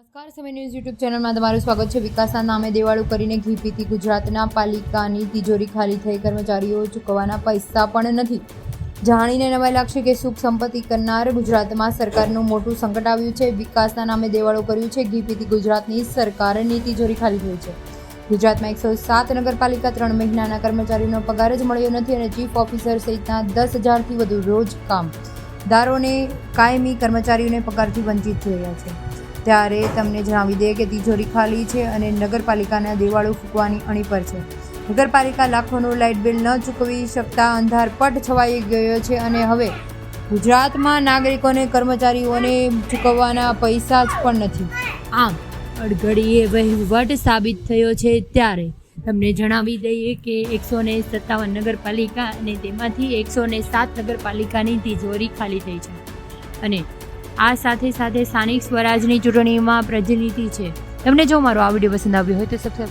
નમસ્કાર, સમય news YouTube ચેનલમાં તમારું સ્વાગત છે. વિકાસના નામે દેવાળું કરીને ઘી પીતી ગુજરાતના પાલિકાની તિજોરી ખાલી થઈ, કર્મચારીઓ ચૂકવવાના પૈસા પણ નથી. જાણીને નવાઈ લાગશે કે સુખ સંપત્તિ કરનાર ગુજરાતમાં સરકારનું મોટું સંકટ આવ્યું છે. વિકાસના નામે દેવાળું કર્યું છે. ઘી પીતી ગુજરાતની સરકારની તિજોરી ખાલી થઈ છે. ગુજરાતમાં 107 નગરપાલિકા 3 મહિનાના કર્મચારીનો પગાર જ મળ્યો નથી અને ચીફ ઓફિસર સહિતના 10,000થી વધુ રોજ કામદારોને કાયમી કર્મચારીઓને પગારથી વંચિત થઈ રહ્યા છે. ત્યારે તમને જણાવી દઈએ કે તિજોરી ખાલી છે અને નગરપાલિકાના દેવાળું ફૂંકવાની અણી પર છે. નગરપાલિકા લાખોનું લાઇટ બિલ ન ચૂકવી શકતા અંધારપટ છવાઈ ગયો છે અને હવે ગુજરાતમાં નાગરિકોને કર્મચારીઓને ચૂકવવાના પૈસા જ પણ નથી. આમ અડઘડીએ વહીવટ સાબિત થયો છે. ત્યારે તમને જણાવી દઈએ કે 157 નગરપાલિકા અને તેમાંથી 107 નગરપાલિકાની તિજોરી ખાલી થઈ છે અને આ સાથે સ્થાનિક સ્વરાજની ચૂંટણીમાં પ્રતિનિધિ છે. તમને જો મારો આ વિડીયો પસંદ આવ્યો હોય તો સબસ્ક્રાઇબ